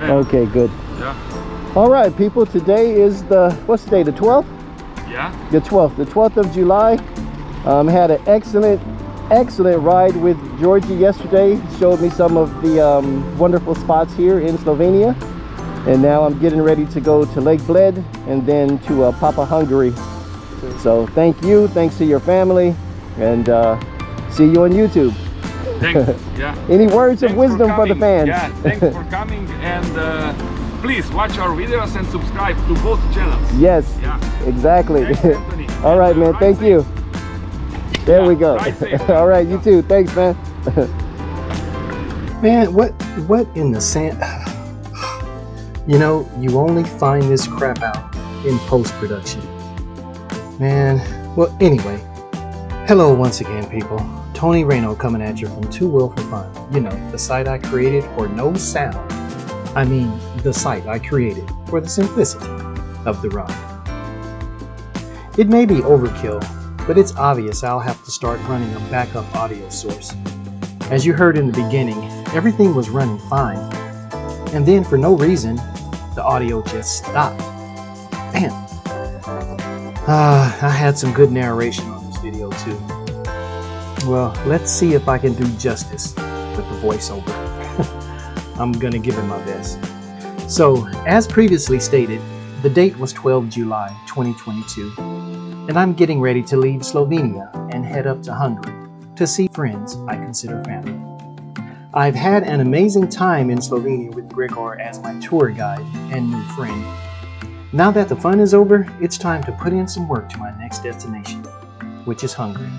man. Okay, good. Yeah. All right, people. Today is what's the day? The 12th? Yeah. The 12th of July. Had an excellent ride with Georgie yesterday. Showed me some of the wonderful spots here in Slovenia. And now I'm getting ready to go to Lake Bled and then to Papa, Hungary. So thank you. Thanks to your family. And see you on YouTube. Thanks. Yeah. Any words of wisdom for the fans? Yeah, thanks for coming, and please watch our videos and subscribe to both channels. Yes, yeah, exactly. Thanks, Anthony. All right, man. Thank you. There we go. All right, you too. Thanks, man. Man, what in the sand? You know, you only find this crap out in post-production. Man, well, anyway. Hello once again, people. Tony rey-no coming at you from Two Will for Fun. You know, the site I created for no sound. I mean, the site I created for the simplicity of the ride. It may be overkill, but it's obvious I'll have to start running a backup audio source. As you heard in the beginning, everything was running fine. And then for no reason, the audio just stopped. Man, I had some good narration on this video too. Well, let's see if I can do justice with the voiceover. I'm gonna give it my best. So, as previously stated, the date was 12 July 2022, and I'm getting ready to leave Slovenia and head up to Hungary to see friends I consider family. I've had an amazing time in Slovenia with Gregor as my tour guide and new friend. Now that the fun is over, it's time to put in some work to my next destination, which is Hungary.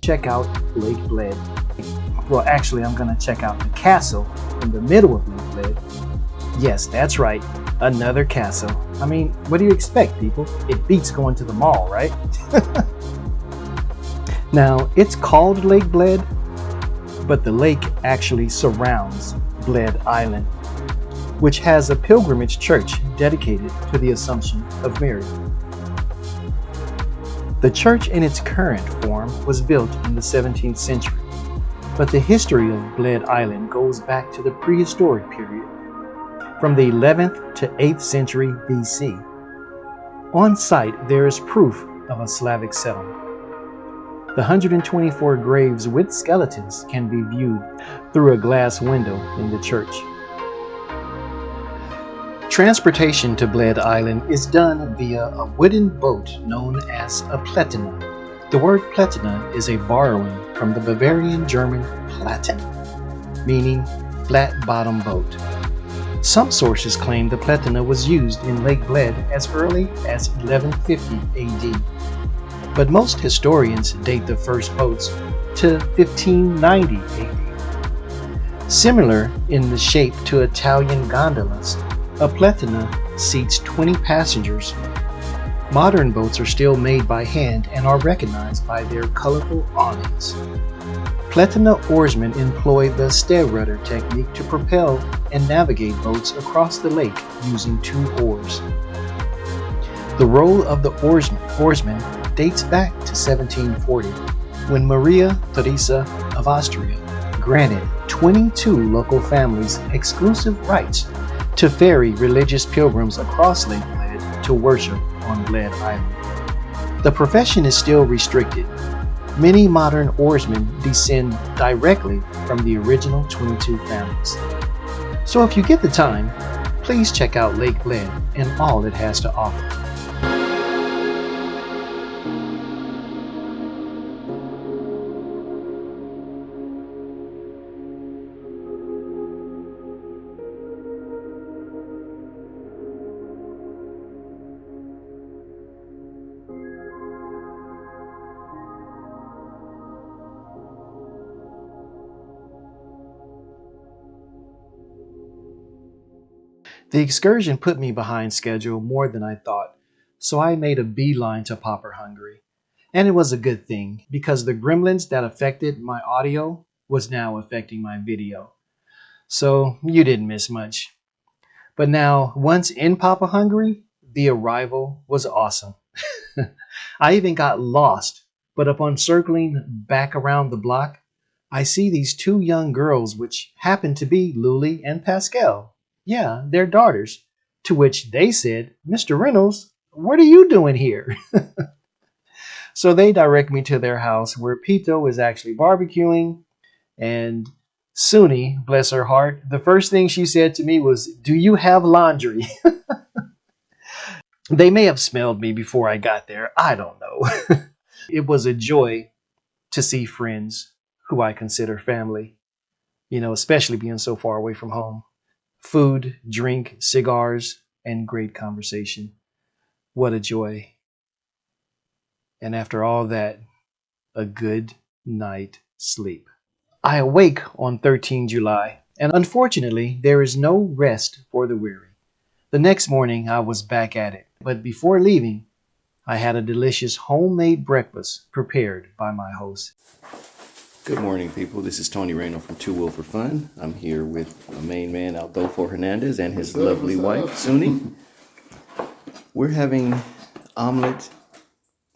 Check out Lake Bled. Well, actually, I'm gonna check out the castle in the middle of Lake Bled. Yes, that's right, another castle. I mean, what do you expect, people? It beats going to the mall, right? Now, it's called Lake Bled, but the lake actually surrounds Bled Island, which has a pilgrimage church dedicated to the Assumption of Mary. The church in its current form was built in the 17th century, but the history of Bled Island goes back to the prehistoric period, from the 11th to 8th century BC. On site, there is proof of a Slavic settlement. The 124 graves with skeletons can be viewed through a glass window in the church. Transportation to Bled Island is done via a wooden boat known as a platina. The word platina is a borrowing from the Bavarian German Platten, meaning flat bottom boat. Some sources claim the platina was used in Lake Bled as early as 1150 AD, but most historians date the first boats to 1590 AD. Similar in the shape to Italian gondolas, a platina seats 20 passengers. Modern boats are still made by hand and are recognized by their colorful awnings. Platina oarsmen employ the stair rudder technique to propel and navigate boats across the lake using 2 oars. The role of the oarsman dates back to 1740, when Maria Theresa of Austria granted 22 local families exclusive rights to ferry religious pilgrims across Lake Bled to worship on Bled Island. The profession is still restricted, Many modern oarsmen descend directly from the original 22 families. So if you get the time, please check out Lake Bled and all it has to offer. The excursion put me behind schedule more than I thought, so I made a beeline to Popper, Hungary. And it was a good thing, because the gremlins that affected my audio was now affecting my video. So you didn't miss much. But now, once in Popper, Hungary, the arrival was awesome. I even got lost, but upon circling back around the block, I see these two young girls which happen to be Luli and Pascal. Yeah, their daughters. To which they said, "Mr. Reynolds, what are you doing here?" So they direct me to their house where Pito is actually barbecuing, and Suni, bless her heart, the first thing she said to me was, "Do you have laundry?" They may have smelled me before I got there. I don't know. It was a joy to see friends who I consider family, especially being so far away from home. Food, drink, cigars, and great conversation. What a joy. And after all that, a good night sleep. I awake on 13 July, and unfortunately, there is no rest for the weary. The next morning, I was back at it. But before leaving, I had a delicious homemade breakfast prepared by my host. Good morning, people. This is Tony Rey-no from Two Wheel for Fun. I'm here with my main man, Adolfo Hernandez, and his lovely wife, Suni. We're having omelet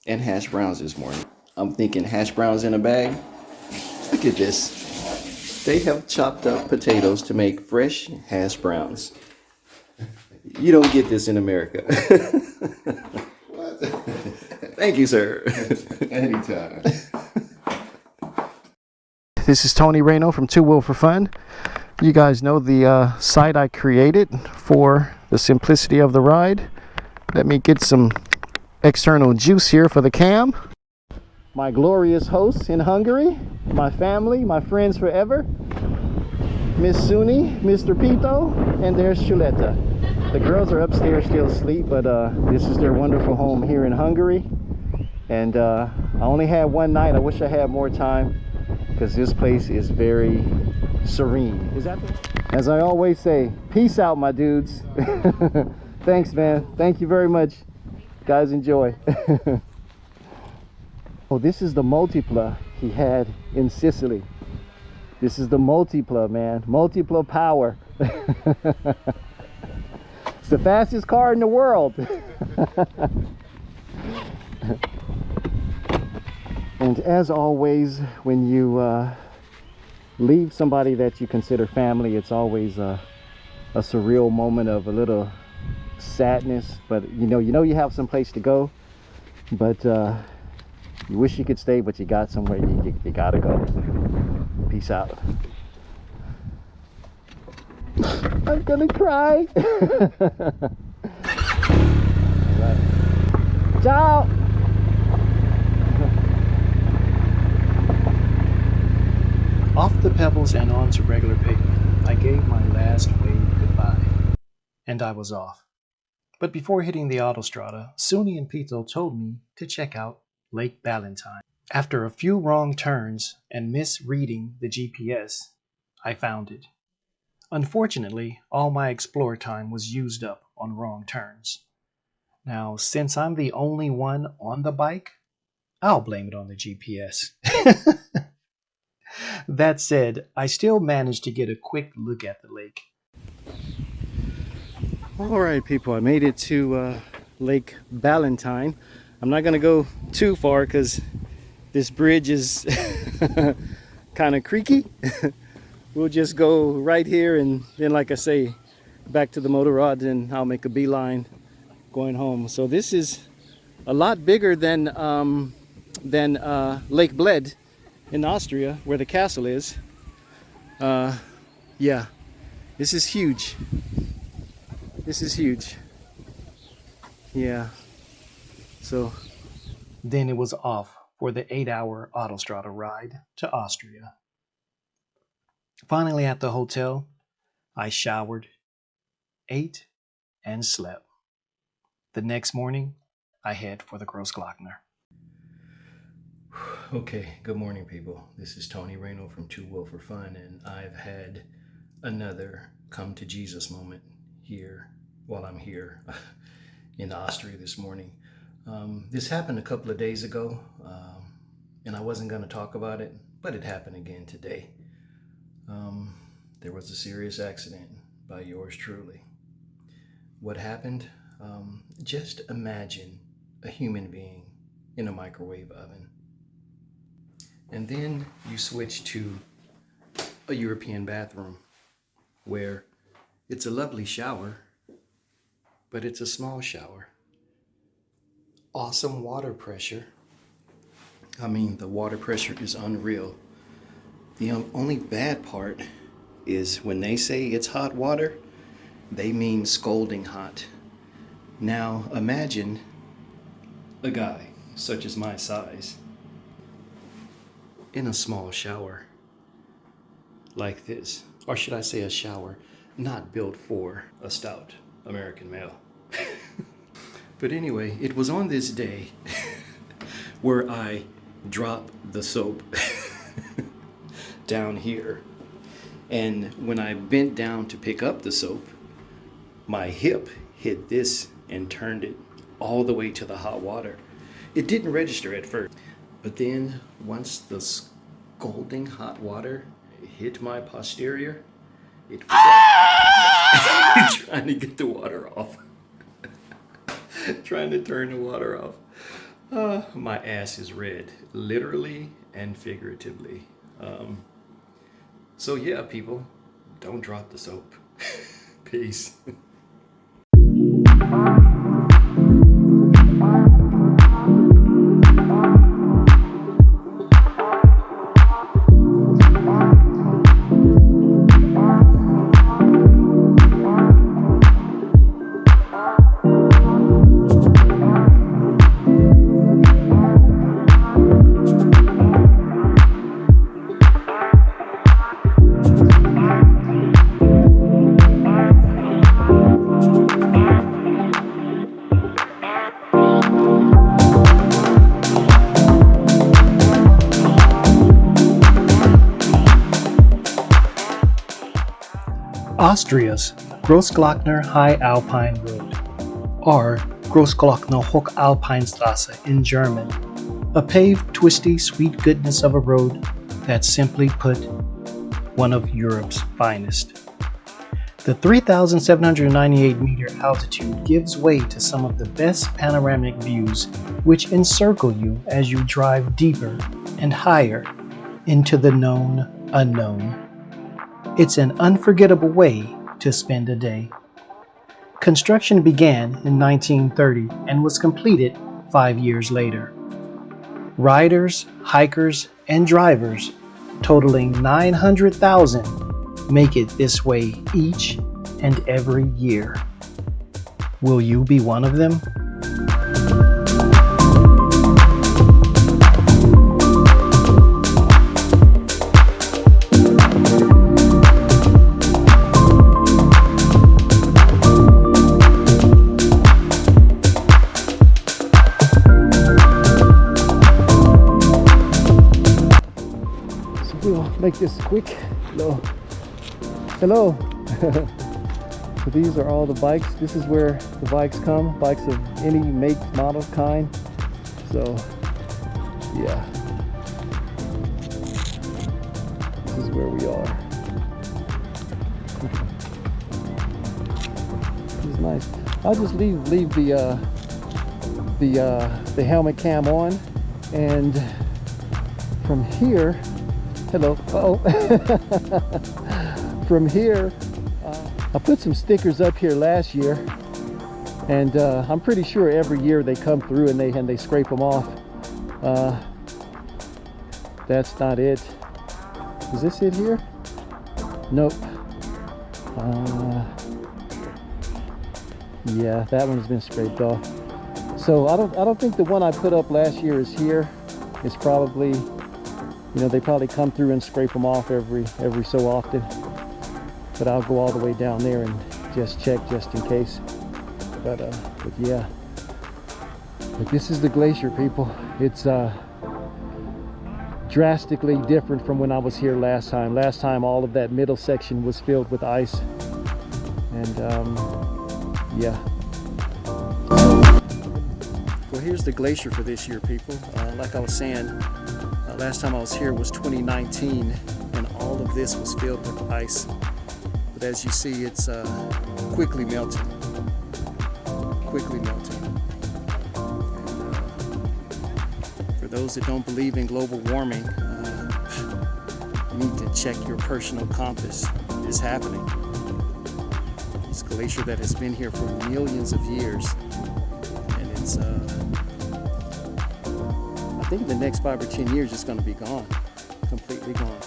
and hash browns this morning. I'm thinking hash browns in a bag. Look at this. They have chopped up potatoes to make fresh hash browns. You don't get this in America. What? Thank you, sir. Anytime. This is Tony Rey-no from Two Wheel for Fun. You guys know the site I created for the simplicity of the ride. Let me get some external juice here for the cam. My glorious hosts in Hungary, my family, my friends forever, Miss Suni, Mr. Pito, and there's Chuleta. The girls are upstairs still asleep, but this is their wonderful home here in Hungary. And I only had one night. I wish I had more time, because this place is very serene. Is that as I always say, peace out, my dudes. Thanks, man. Thank you very much. Guys, enjoy. Oh, this is the Multipla he had in Sicily. This is the Multipla, man. Multipla power. It's the fastest car in the world. And as always, when you leave somebody that you consider family, it's always a surreal moment of a little sadness. But you know you have some place to go, but you wish you could stay, but you got somewhere you gotta go. Peace out. I'm gonna cry. Right. Ciao. Off the pebbles and onto regular pavement, I gave my last wave goodbye. And I was off. But before hitting the autostrada, Suni and Pito told me to check out Lake Ballantine. After a few wrong turns and misreading the GPS, I found it. Unfortunately, all my explore time was used up on wrong turns. Now, since I'm the only one on the bike, I'll blame it on the GPS. That said, I still managed to get a quick look at the lake. All right, people, I made it to Lake Ballantine. I'm not gonna go too far because this bridge is kind of creaky. We'll just go right here, and then, like I say, back to the motor rod, and I'll make a beeline going home. So this is a lot bigger than than Lake Bled in Austria, where the castle is. Yeah, this is huge. This is huge. Yeah. So Then it was off for the 8-hour Autostrada ride to Austria. Finally at the hotel, I showered, ate, and slept. The next morning, I head for the Grossglockner. Okay, good morning, people. This is Tony Rey-no from Too Will for Fun, and I've had another come to Jesus moment here while I'm here in Austria this morning. This happened a couple of days ago, and I wasn't going to talk about it, but it happened again today. There was a serious accident by yours truly. What happened? Just imagine a human being in a microwave oven. And then you switch to a European bathroom where it's a lovely shower, but it's a small shower. Awesome water pressure. I mean, the water pressure is unreal. The only bad part is when they say it's hot water, they mean scalding hot. Now imagine a guy such as my size in a small shower like this, or should I say a shower not built for a stout American male. But anyway, it was on this day where I dropped the soap down here, and when I bent down to pick up the soap, my hip hit this and turned it all the way to the hot water. It didn't register at first, but then once the scalding hot water hit my posterior, it was trying to get the water off. Trying to turn the water off. My ass is red, literally and figuratively. So yeah, people, don't drop the soap. Peace. Austria's Grossglockner High Alpine Road, or Grossglockner Hochalpinstrasse in German, a paved, twisty, sweet goodness of a road that's simply put one of Europe's finest. The 3,798 meter altitude gives way to some of the best panoramic views which encircle you as you drive deeper and higher into the known unknown. It's an unforgettable way to spend a day. Construction began in 1930 and was completed 5 years later. Riders, hikers, and drivers, totaling 900,000, make it this way each and every year. Will you be one of them? We'll make this quick. Hello. So these are all the bikes. This is where the bikes come. Bikes of any make, model, kind. So yeah, this is where we are. This is nice. I'll just leave the helmet cam on, and from here. Hello. From here, I put some stickers up here last year, and I'm pretty sure every year they come through and they scrape them off. That's not it. Is this it here? Nope. Yeah, that one's been scraped off. So I don't think the one I put up last year is here. It's probably, you know, they probably come through and scrape them off every so often. But I'll go all the way down there and just check just in case. But yeah. But this is the glacier, people. It's drastically different from when I was here last time. Last time all of that middle section was filled with ice. And yeah. Well, here's the glacier for this year, people. Like I was saying, last time I was here was 2019, and all of this was filled with ice. But as you see, it's quickly melting. Quickly melting. And, for those that don't believe in global warming, you need to check your personal compass. It's happening. This glacier that has been here for millions of years, and it's I think in the next 5 or 10 years it's going to be gone, completely gone.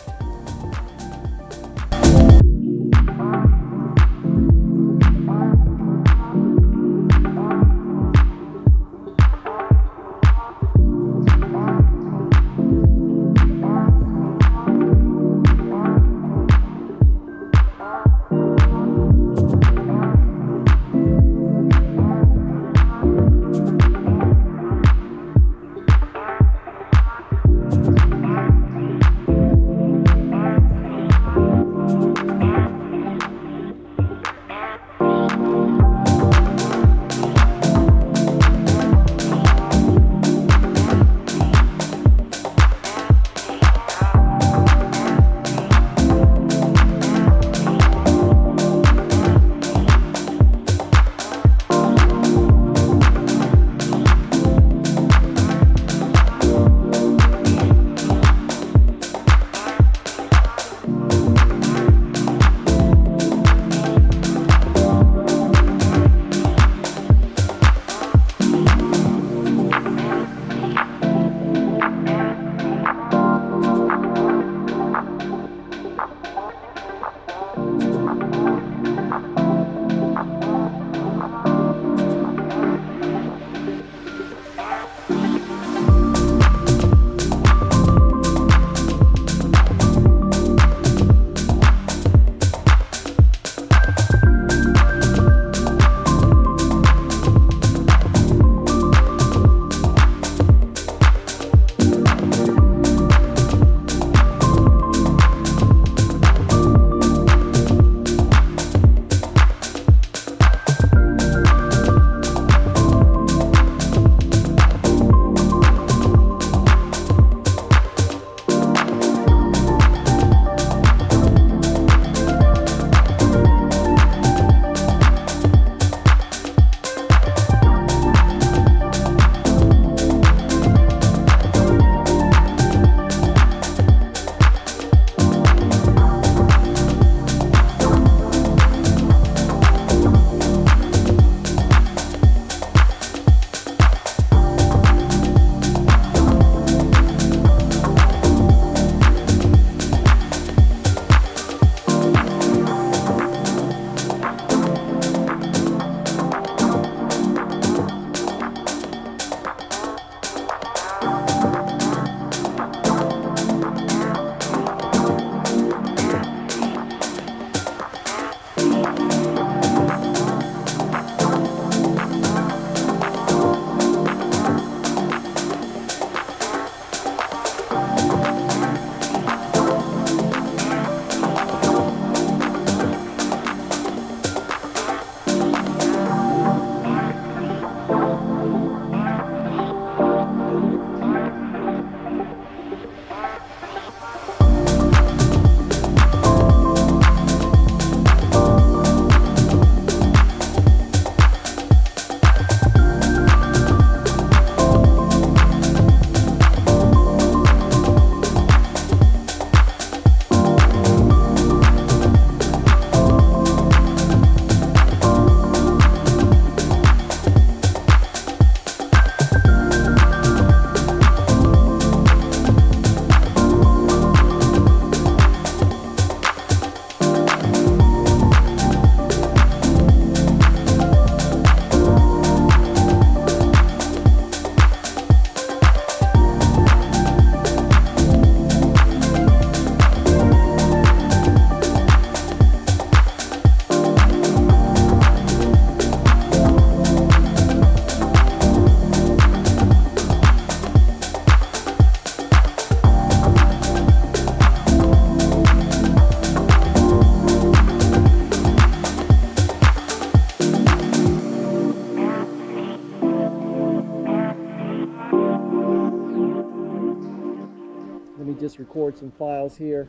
record some files here.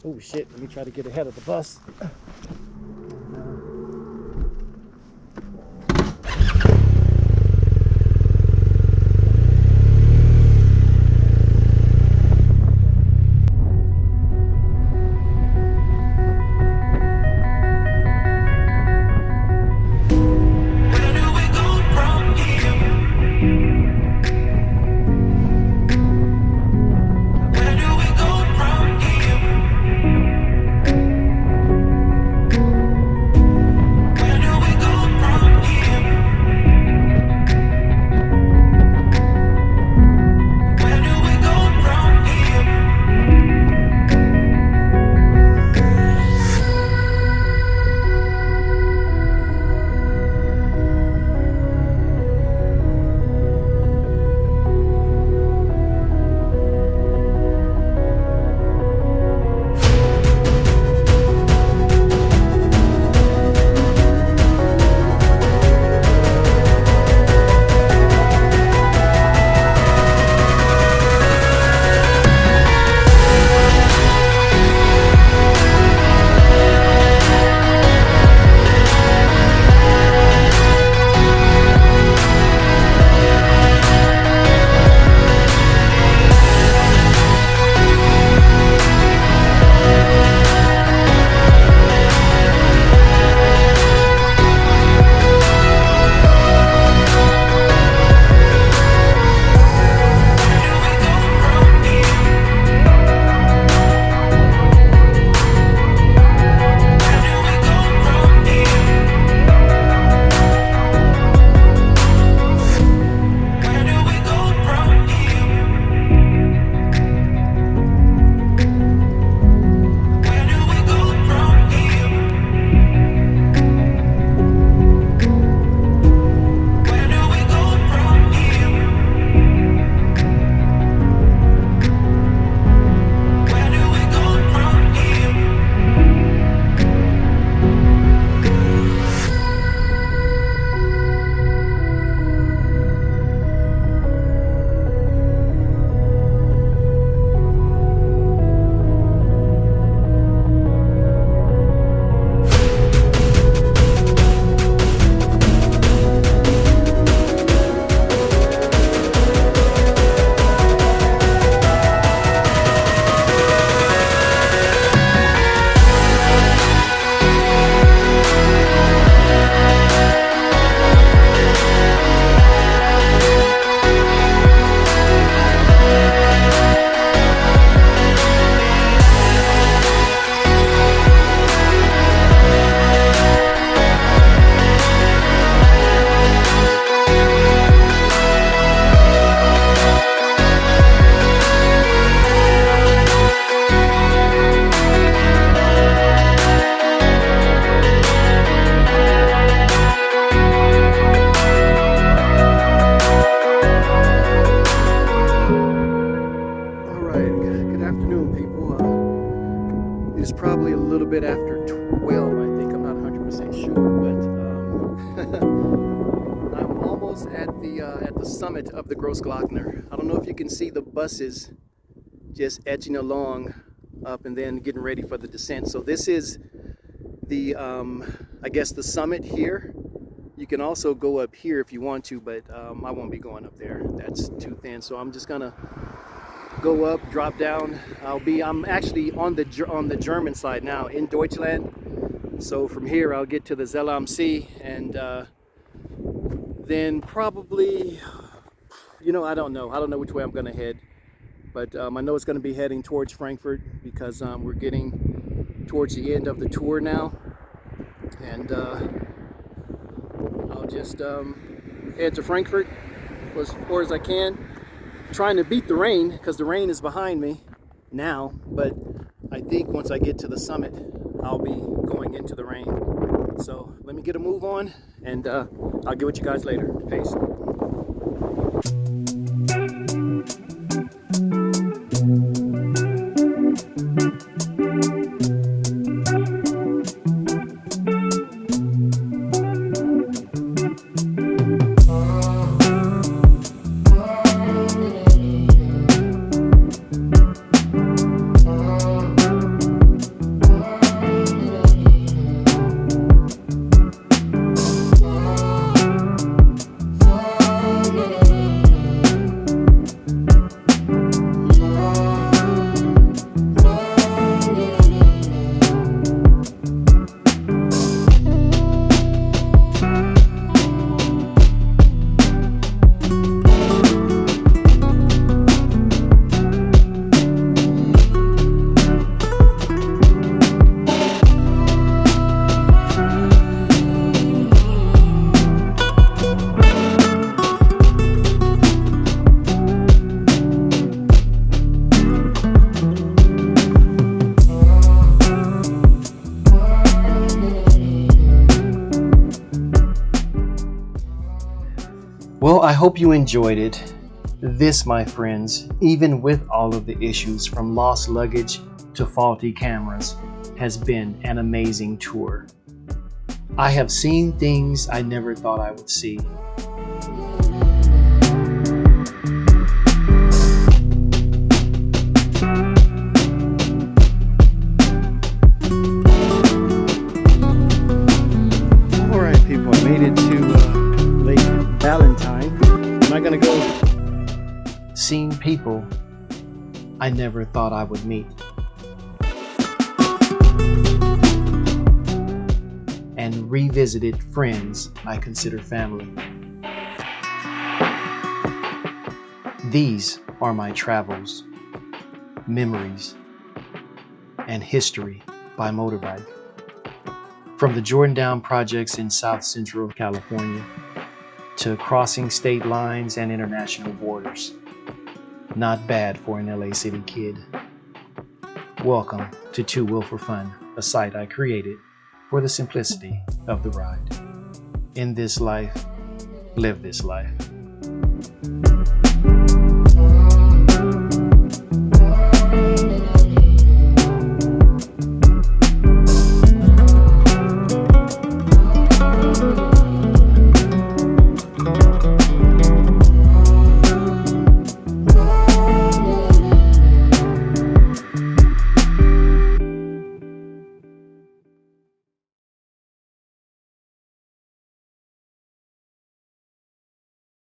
Oh shit, let me try to get ahead of the bus. bit after 12, I think. I'm not 100% sure, but I'm almost at the summit of the Grossglockner. I don't know if you can see the buses just edging along up and then getting ready for the descent. So this is the I guess the summit here. You can also go up here if you want to, but I won't be going up there. That's too thin. So I'm just gonna go up, drop down. I'm actually on the German side now in Deutschland. So from here I'll get to the Zell am See, and then probably, I don't know which way I'm gonna head, but I know it's gonna be heading towards Frankfurt because we're getting towards the end of the tour now, and I'll just head to Frankfurt as far as I can, trying to beat the rain because the rain is behind me now, but I think once I get to the summit I'll be going into the rain. So let me get a move on, and I'll get with you guys later. Peace. Well, I hope you enjoyed it. This, my friends, even with all of the issues from lost luggage to faulty cameras, has been an amazing tour. I have seen things I never thought I would see. Alright people, I made it to Lake Valentine. Am I gonna go? Seen people I never thought I would meet. And revisited friends I consider family. These are my travels, memories, and history by motorbike. From the Jordan Down projects in South Central California to crossing state lines and international borders. Not bad for an LA City kid. Welcome to Two Wheel for Fun, a site I created for the simplicity of the ride. In this life, live this life.